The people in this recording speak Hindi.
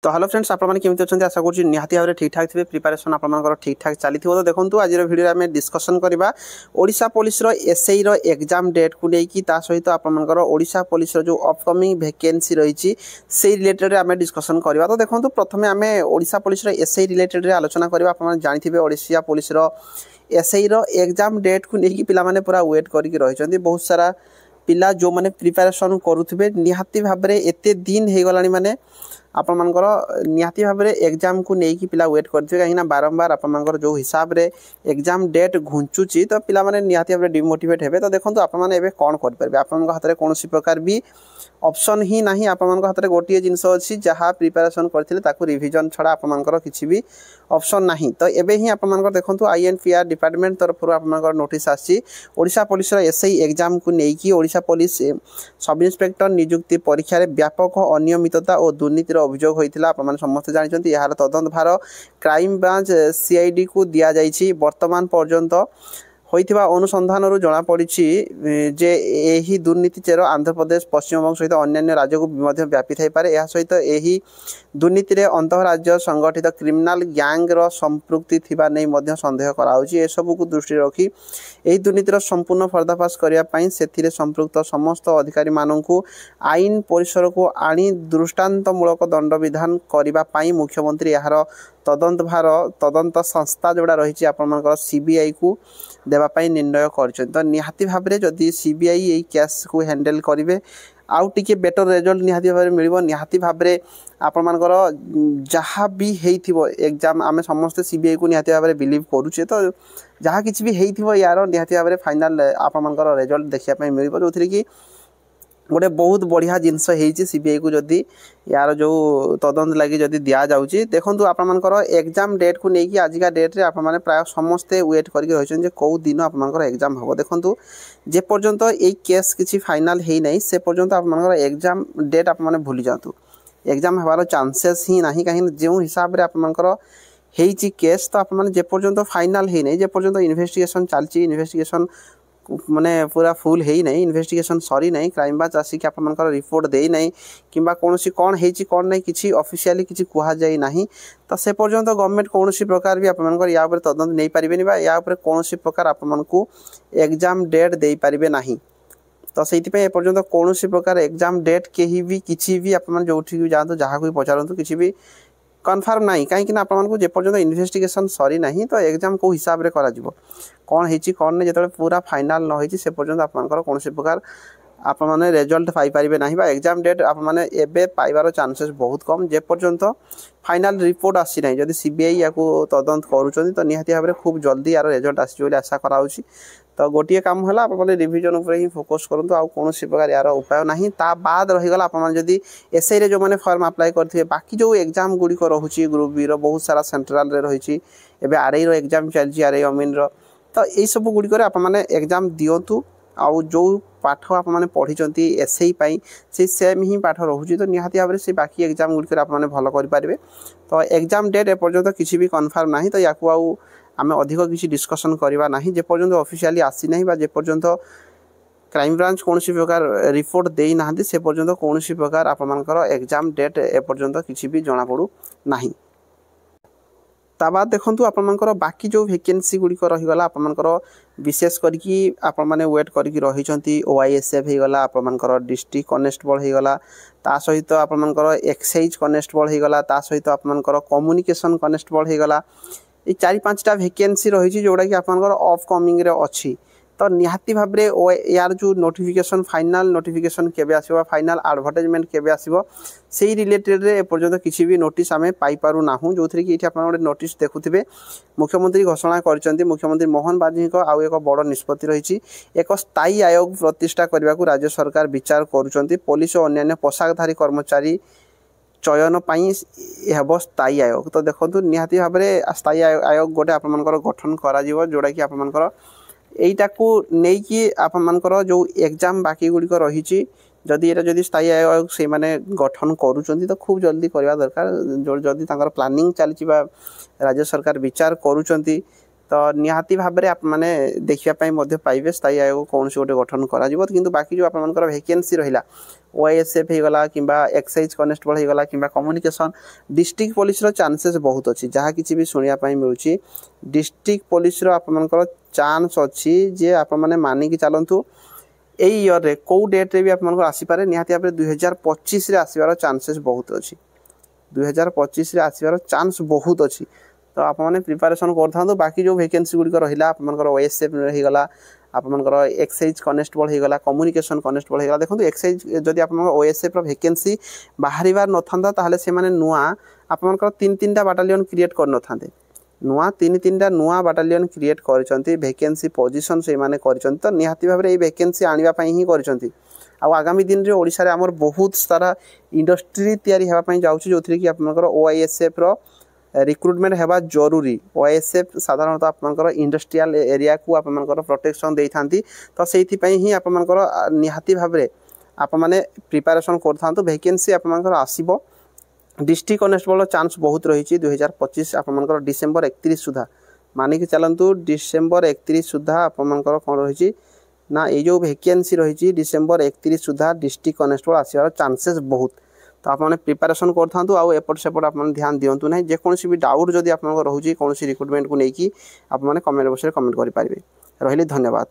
तो हेलो फ्रेंड्स आपने केमी अच्छा आशा करुँच निहाती भाव में ठीक ठाक थे प्रिपेरेसन आप ठीक ठाक चली तो देखो आज भिडियो आम डिस्कसन करवा Odisha police SI exam date को लेकिन सहित आपर ओडिशा पुलिस जो अपकमिंग वैकेंसी रही से रिलेटेड आम डिस्कसन करवा। तो देखो प्रथम आम ओडिशा पुलिस एसआई रिलेटेड आलोचना करवा। आप जानते Odisha police SI exam date को लेकिन पिला पूरा वेट करके बहुत सारा पिला जो मैंने प्रिपेरेसन करुवे निहाती भाव में एत दिन हो गला माने आपमनकर निहाती भाव में एग्जाम को लेकिन पिला वेट करेंगे कहीं बारंबार आपमनकर जो हिसाब रे एग्जाम डेट घुंचुची तो पिला माने निहाती भाव में डिमोटिवेट हेबे। तो देखो आपने कौन करेंगे आप हाथ में कौन प्रकार भी ऑप्शन ही ना आप हाथ में गोटे जिनस अच्छी जहाँ प्रिपेरेसन करते रिविजन छड़ा आपर किसी भी ऑप्शन ना। तो एबे ही आपर देखो आईएनपीआर डिपार्टमेंट तरफ आपर नोटिस आसी ओडिशा पुलिस एसआई एग्जाम को लेकिन ओडिशा पुलिस सब इन्स्पेक्टर नियुक्ति परीक्षा व्यापक अनियमितता और दुर्नीतिर अभियोग होता आप समस्त जानते यार तदंत भार क्राइम ब्रांच सीआईडी को दि जाइए। वर्तमान पर्यंत होइथिबा अनुसंधान जनापड़ी जे यही दुर्नीति चेर आंध्र प्रदेश पश्चिमबंग सहित अन्य राज्य को व्यापी थाई पारे। यह सहित यही दुर्नीति रे अंतरराज्य संगठित क्रिमिनाल गैंग रो संपृक्ति थिबा नै मध्य संदेह कराउछि। ए सब को दृष्टि रखी यही दुर्नीतिर संपूर्ण पर्दाफाश करिया पई सेथिरे संपृक्त समस्त अधिकारी माननकु आईन परिसर को आनी दृष्टांतमूलक दंड विधान करिबा पई मुख्यमंत्री यार तदंत भार तदंत संस्था जोड़ा रही आपर सीबीआई को देवाई निर्णय कर। तो निहाती भाव में जदि सीबीआई यही केस को हैंडल करेंगे आउ टिके बेटर रिजल्ट निहाती भाव में मिल निहाती भाव में आपर जहाँ भी हो एग्जाम आम समस्ते सीबीआई को निहाती भाव में बिलीव करुचे। तो जहाँ किसी भी हो यार निहाती भाव में फाइनाल आपर रिजल्ट देखापी मिल जो कि गोटे बहुत बढ़िया जिनस हो सीबीआई को जदि यार जो तदंत लगी जदि दि जाऊँगी। देखो आपर एग्जाम डेट को लेकिन आजिका डेट रे आपने प्राय समस्ते वेट करके रही कौ दिन आपर एग्जाम हम। देखो जे पर्यंत ये केस किसी फाइनाल है नहीं से पर्यंत आपर एग्जाम डेट आपने भूली जातु एग्जाम हबार चांसेस ही ना कहीं जो हिसाब से आपर केस तो आपने जे पर्यंत फाइनाल है नहीं जे पर्यंत इन्वेस्टिगेशन चलती इन्वेस्टिगेशन माने पूरा फुल है नहीं इन्वेस्टिगेशन सरी नहीं क्राइम ब्रांच आसिक आपर रिपोर्ट दे नहीं कि कौन कौन कौन नहीं किसी ऑफिशियली किसी कहुई ना तो से पर्यंत गवर्नमेंट कौन प्रकार भी आपर या तदंत नहीं पारे या कौन प्रकार आपको एग्जाम डेट दे पारे ना। तो से एपर्यंत कौन प्रकार एग्जाम डेट कहीं भी किसी भी आप जो भी जातु जहाँ को पचारतु किसी भी कन्फर्म ना कहीं आपको जेपर्यंत इन्वेस्टिगेशन सरी ना तो एग्जाम को हिसाब से करा कौन है कौन नहीं जो पूरा फाइनाल न होती से पर्यंत आपर कौन प्रकार आप मैंने रिजल्ट पाइपर ना एग्जाम डेट आप मैंने एबे पाइबार चांसेस बहुत कम जे पर्यंत फाइनाल रिपोर्ट आसी ना जब सीबीआई या तदंत करुँच तो निहाती भाव में खूब जल्दी यार रिजल्ट आसी आशा कराऊँगी। तो गोटे काम है आपने रिविजन उपर ही फोकस करूँ आउ कौन प्रकार यार उपाय ना ता बाद रहीगला आपड़ी एसआई रे जो मैंने फॉर्म अप्लाई करेंगे बाकी जो एग्जाम गुड़िक रोचे ग्रुप बी बहुत सारा सेंट्राल रे रही आरआई रो एग्जाम चलती आरआई अमीन रो तो यही सब गुड़िक आपने एग्जाम दिंतु आउ जो पाठ आपने पढ़ी एसआई से सेम ही पाठ रोचे तो निहाती भाव में से बाकी एग्जाम गुड़िक आपने भल करेंगे। तो एग्जाम डेट एपर्यंत किसी भी कन्फर्म ना तो या आम अधिक किसी डिस्कसन करवा ना जे पर्यंत ऑफिशियली आसी ना जे पर्यंत क्राइम ब्रांच कौन प्रकार रिपोर्ट दे ना से पर्यंत कौन प्रकार आपर एग्जाम डेट एपर्यंत किसी भी जना पड़ू ना। ता बाद देखो आपर बाकी जो वैकेंसी गुड़िक रहीगला आपर विशेष करके आप मैंने वेट करके रही ओआईएसएफ होगला आपर डिस्ट्रिक्ट कनेस्टेबल होगला ता सहित आपर एक्साइज कनेस्टेबल होगला ता सहित आपर कम्युनिकेशन कनेस्टेबल होगला ये 4-5टा वैकेंसी रही जोड़ा कि आपर अपकमिंग अच्छी। तो निहाती भाव में यार जो नोटिफिकेशन फाइनाल नोटिफिकेशन केबे आसीबो फाइनाल एडवर्टाइजमेंट केबे आसीबो से रिलेटेड रे एपर्यंत किसी भी नोटिस आम पाइपारू ना जो थी कि आप नोटिस देखुए मुख्यमंत्री घोषणा कर मुख्यमंत्री मोहन बाजी आउ एक बड़ निष्पत्ति रही एक स्थायी आयोग प्रतिष्ठा करने को राज्य सरकार विचार करुँच पुलिस और अन्य पोशाकधारी कर्मचारी चयन पाई हेब स्थायी आयोग। तो देखो निहाती भाव में स्थायी आयोग गोटे आपर गठन करा जोड़ा कि आपर यहीटा को लेकिन आपर जो एग्जाम बाकी गुड़िक रही जदि ये जदि स्थायी आयोग से माने गठन करुँच तो खूब जल्दी करवा दरकार जो जदि प्लानिंग चली राज्य सरकार विचार करुँच तो निहाती भाव में आप मैंने देखापी पाइबे स्थायी आयोग कौन गोटे गठन कर बाकी जो आपर वैकेंसी रहा ओआईएसएफ होगला कि एक्साइज कनेस्टेबल होगला कि कम्युनिकेशन डिस्ट्रिक्ट पुलिस चांसेस बहुत अच्छी जहाँ किसी भी शुणापी मिलूँ डिस्ट्रिक्ट पुलिस आपर चांस अच्छी जे आप मानिकी चलतु यही इयर रे कौ डेट रे भी आप आसीपे निहाती भाव 2025 आसबार चांसेस बहुत अच्छी 2025 आसबार चांस बहुत अच्छी तो आप प्रिपारेसन कर बाकी जो वैकेंसी गुड़िक रहा आपर ओएसएफ होगला आपर एक्साइज कनेस्टेबल होगला कम्युनिकेशन कनेस्टेबल होगला देखो एक्साइज जदि आप ओएसएफ वैकेंसी बाहर न था से नुआ आपर 3-3टा बाटालियन क्रिएट कर न नुआ 3-3टा नुआ बाटालियन क्रिएट कर वैकेंसी पोजिशन से तो निहाती भाव में वैकेंसी आने ही कर आगामी दिन में ओडिशा रे आमर बहुत सारा इंडस्ट्री तैयारी होगापी जाऊँगी जो थी कि आपर ओआईएसएफ रिक्रुटमेंट होगा जरूरी ओआईएसएफ साधारणतः आपर इंडस्ट्रियल एरिया को आपर प्रोटेक्शन दे था तो से ही आपर निहाती भाव में आप मैंने प्रिपारेसन कर वैकेंसी आपर आसब डिस्ट्रिक्ट कनेस्टेबल चांस बहुत रही 2025 आपर डिसेम्बर 31 सुधा मानिक चलतु डिसेम्बर 31 सुधा आपर कौन रही ना ये जो वैकेंसी रही डिसेम्बर 31 सुधा डिस्ट्रिक्ट कनेस्टेबल आसबार चांसेस बहुत तो आपने प्रिपारेसन कर एपट सेपट आप ध्यान दिंतु ना जेकोसी भी डाउट जदि आप रोचे कौन रिक्रुटमेंट को लेकिन आप कमेंट बॉक्स में कमेंट करेंगे रही धन्यवाद।